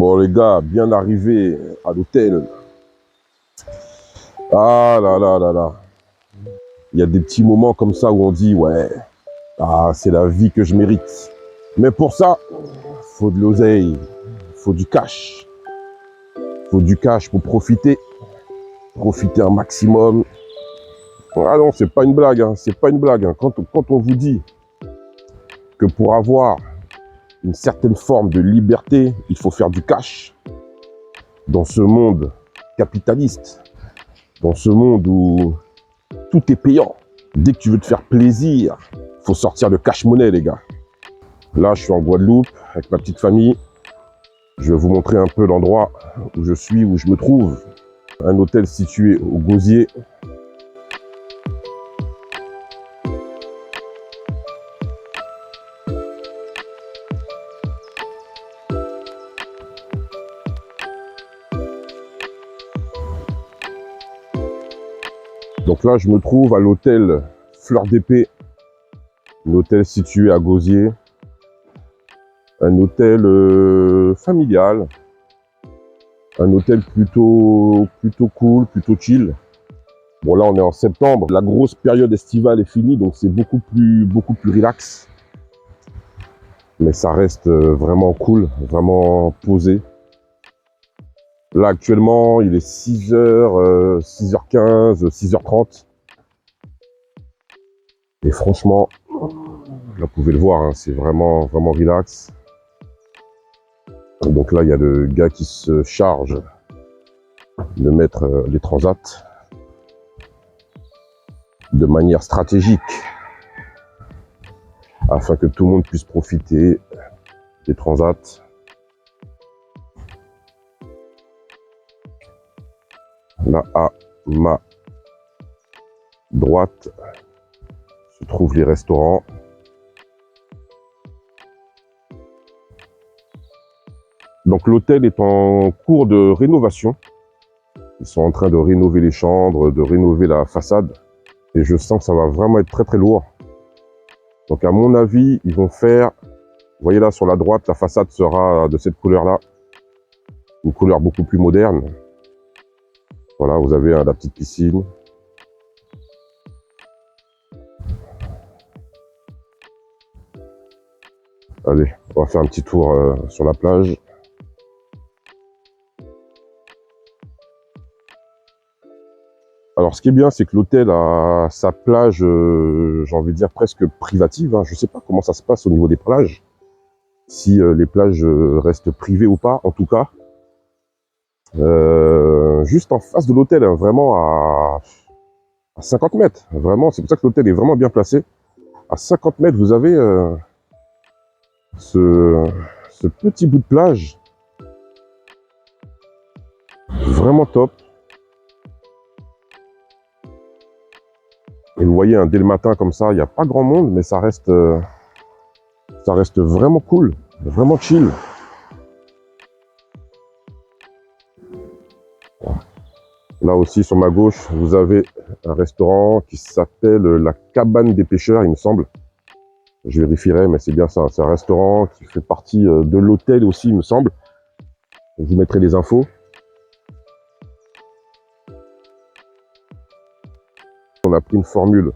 Bon les gars, bien arrivé à l'hôtel. Ah là là là là. Il y a des petits moments comme ça où on dit ouais, ah c'est la vie que je mérite. Mais pour ça, faut de l'oseille, faut du cash. Faut du cash pour profiter. Profiter un maximum. Ah non, c'est pas une blague, hein, c'est pas une blague. Hein. Quand on vous dit que pour avoir une certaine forme de liberté, il faut faire du cash. Dans ce monde capitaliste, dans ce monde où tout est payant. Dès que tu veux te faire plaisir, faut sortir le cash-monnaie, les gars. Là, je suis en Guadeloupe avec ma petite famille. Je vais vous montrer un peu l'endroit où je suis, où je me trouve. Un hôtel situé au Gosier. Donc là, je me trouve à l'hôtel Fleur d'Épée. Un hôtel situé à Gosier. Un hôtel familial. Un hôtel plutôt cool, plutôt chill. Bon là on est en septembre, la grosse période estivale est finie, donc c'est beaucoup plus relax. Mais ça reste vraiment cool, vraiment posé. Là actuellement il est 6h, 6h15, 6h30. Et franchement, là vous pouvez le voir, hein, c'est vraiment relax. Donc là il y a le gars qui se charge de mettre les transats de manière stratégique afin que tout le monde puisse profiter des transats. Là à ma droite se trouvent les restaurants. Donc l'hôtel est en cours de rénovation. Ils sont en train de rénover les chambres, de rénover la façade. Et je sens que ça va vraiment être très lourd. Donc à mon avis, ils vont faire... Vous voyez là sur la droite, la façade sera de cette couleur-là. Une couleur beaucoup plus moderne. Voilà, vous avez la petite piscine. Allez, on va faire un petit tour sur la plage. Alors ce qui est bien, c'est que l'hôtel a sa plage, j'ai envie de dire presque privative. Hein. Je ne sais pas comment ça se passe au niveau des plages. Si les plages restent privées ou pas, en tout cas. Juste en face de l'hôtel, hein, vraiment à 50 mètres. Vraiment, c'est pour ça que l'hôtel est vraiment bien placé. À 50 mètres, vous avez ce petit bout de plage. Vraiment top. Et vous voyez, hein, dès le matin comme ça, il n'y a pas grand monde, mais ça reste vraiment cool, vraiment chill. Là aussi, sur ma gauche, vous avez un restaurant qui s'appelle la Cabane des Pêcheurs, il me semble. Je vérifierai, mais c'est bien ça. C'est un restaurant qui fait partie de l'hôtel aussi, il me semble. Je vous mettrai les infos. On a pris une formule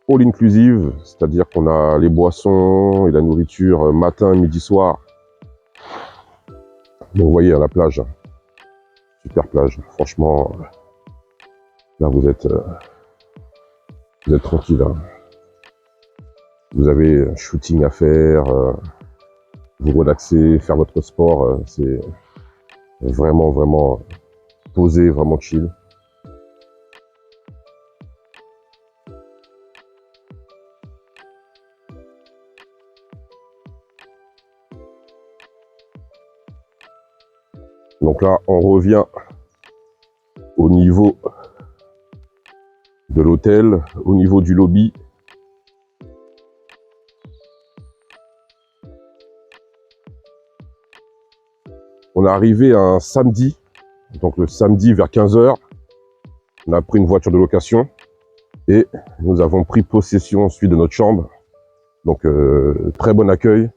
all inclusive, c'est-à-dire qu'on a les boissons et la nourriture matin, midi, soir. Donc vous voyez à la plage, super plage, franchement, là vous êtes tranquille. Hein. Vous avez un shooting à faire, vous relaxer, faire votre sport, c'est vraiment posé, vraiment chill. Donc là, on revient au niveau de l'hôtel, au niveau du lobby. On est arrivé un samedi, donc le samedi vers 15h. On a pris une voiture de location et nous avons pris possession ensuite de notre chambre. Donc très bon accueil.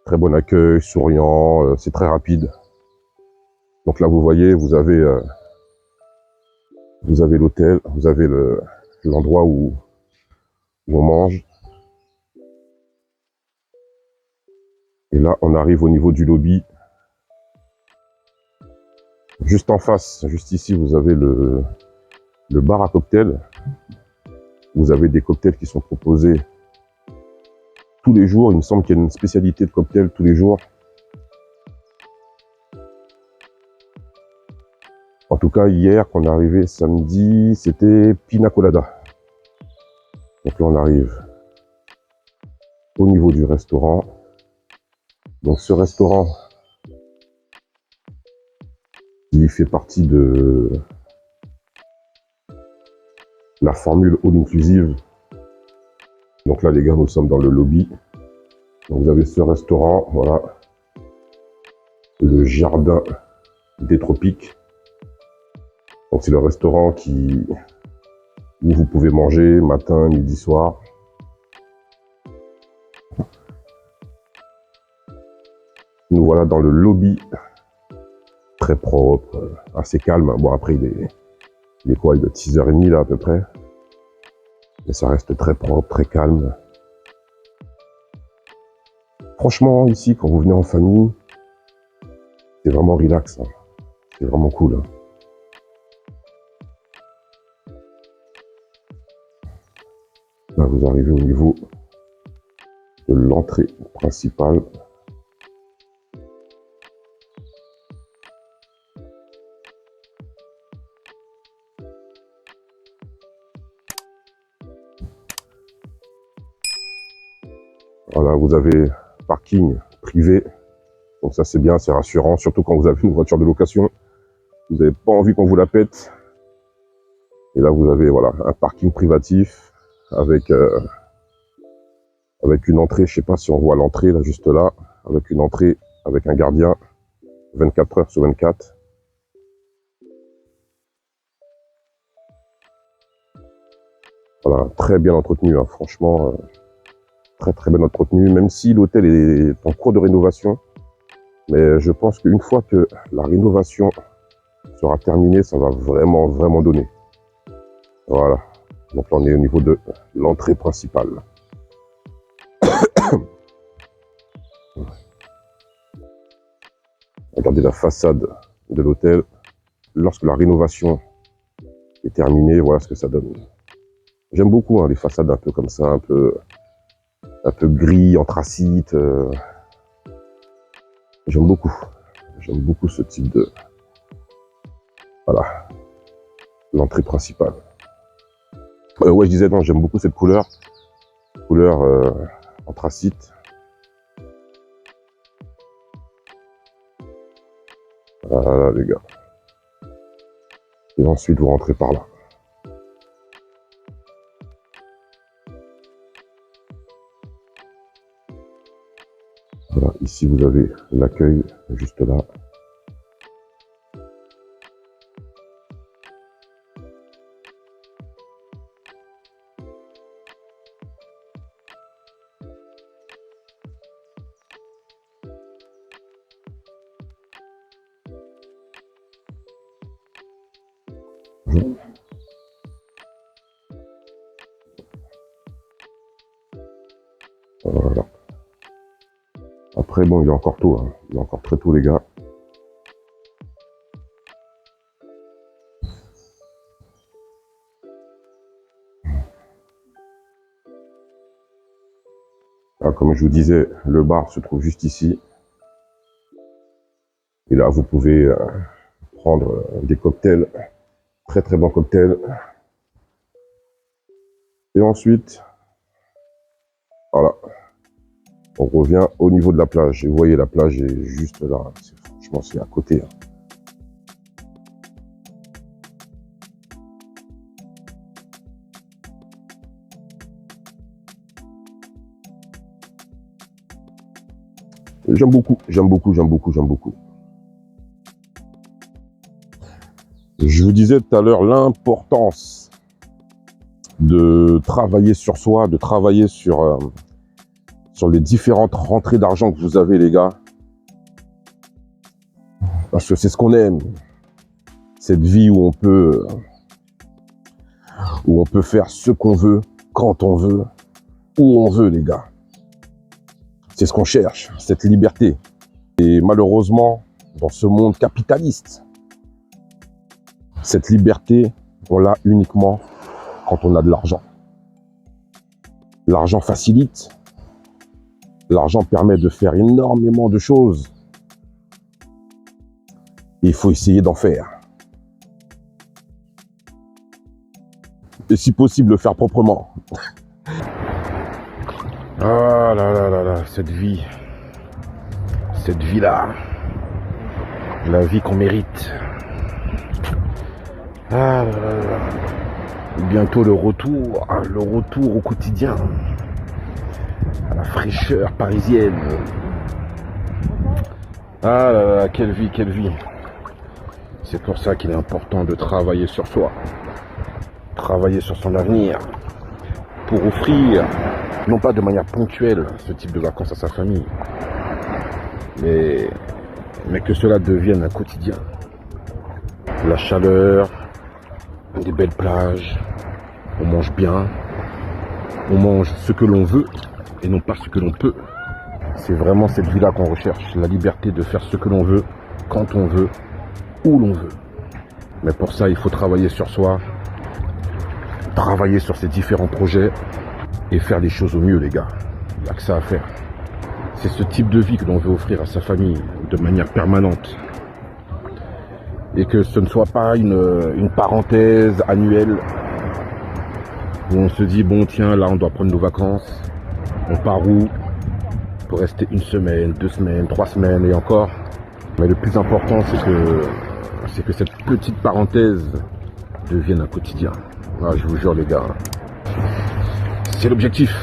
Très bon accueil, souriant, c'est très rapide. Donc là, vous voyez, vous avez l'hôtel, vous avez l'endroit où on mange. Et là, on arrive au niveau du lobby. Juste en face, juste ici, vous avez le bar à cocktails. Vous avez des cocktails qui sont proposés tous les jours. Il me semble qu'il y a une spécialité de cocktails tous les jours. En tout cas, hier, quand on est arrivé samedi, c'était Pina Colada. Donc là, on arrive au niveau du restaurant. Donc ce restaurant, il fait partie de la formule all inclusive. Donc là, les gars, nous sommes dans le lobby. Donc vous avez ce restaurant, voilà, le jardin des tropiques. Donc c'est le restaurant où vous pouvez manger matin, midi, soir. Nous voilà dans le lobby, très propre, assez calme. Bon après il est quoi, il doit être 6h30 là à peu près. Mais ça reste très propre, très calme. Franchement ici, quand vous venez en famille, c'est vraiment relax, hein. C'est vraiment cool, hein. Là, vous arrivez au niveau de l'entrée principale. Voilà, vous avez parking privé. Donc ça c'est bien, c'est rassurant, surtout quand vous avez une voiture de location. Vous n'avez pas envie qu'on vous la pète. Et là vous avez voilà un parking privatif avec une entrée, je sais pas si on voit l'entrée là juste là, avec une entrée avec un gardien 24 heures sur 24. Voilà, très bien entretenu, hein, franchement, très très bien entretenu, même si l'hôtel est en cours de rénovation. Mais je pense qu'une fois que la rénovation sera terminée, ça va vraiment vraiment donner. Voilà, donc là on est au niveau de l'entrée principale. Regardez la façade de l'hôtel. Lorsque la rénovation est terminée, voilà ce que ça donne. J'aime beaucoup hein, les façades un peu comme ça, un peu gris, anthracite. J'aime beaucoup. J'aime beaucoup ce type de... Voilà, l'entrée principale. Ouais, je disais, non, j'aime beaucoup cette couleur. Couleur anthracite. Voilà, les gars. Et ensuite, vous rentrez par là. Voilà, ici, vous avez l'accueil, juste là. Voilà. Après, bon, il est encore tôt, hein. Il est encore très tôt, les gars. Ah, comme je vous disais, le bar se trouve juste ici. Et là, vous pouvez prendre des cocktails, très très bons cocktails. Et ensuite, voilà, on revient au niveau de la plage. Et vous voyez, la plage est juste là. Franchement, c'est à côté, hein. J'aime beaucoup, j'aime beaucoup, j'aime beaucoup, j'aime beaucoup. Je vous disais tout à l'heure l'importance de travailler sur soi, de travailler sur sur les différentes rentrées d'argent que vous avez, les gars. Parce que c'est ce qu'on aime. Cette vie où on peut faire ce qu'on veut, quand on veut, où on veut, les gars. C'est ce qu'on cherche, cette liberté. Et malheureusement, dans ce monde capitaliste, cette liberté, on l'a uniquement quand on a de l'argent. L'argent facilite. L'argent permet de faire énormément de choses. Et il faut essayer d'en faire. Et si possible, le faire proprement. Ah là là là là, cette vie. Cette vie-là. La vie qu'on mérite. Ah là là là. Bientôt le retour au quotidien. À la fraîcheur parisienne. Ah là là, quelle vie, quelle vie. C'est pour ça qu'il est important de travailler sur soi. Travailler sur son avenir. Pour offrir, non pas de manière ponctuelle, ce type de vacances à sa famille. Mais que cela devienne un quotidien. La chaleur, des belles plages, on mange bien, on mange ce que l'on veut et non pas ce que l'on peut. C'est vraiment cette vie-là qu'on recherche, la liberté de faire ce que l'on veut, quand on veut, où l'on veut. Mais pour ça, il faut travailler sur soi, travailler sur ses différents projets et faire les choses au mieux, les gars. Il n'y a que ça à faire. C'est ce type de vie que l'on veut offrir à sa famille de manière permanente. Et que ce ne soit pas une parenthèse annuelle où on se dit, bon tiens, là on doit prendre nos vacances. On part où? Pour rester 1 semaine, 2 semaines, 3 semaines et encore. Mais le plus important, c'est que cette petite parenthèse devienne un quotidien. Ah, je vous jure les gars, c'est l'objectif.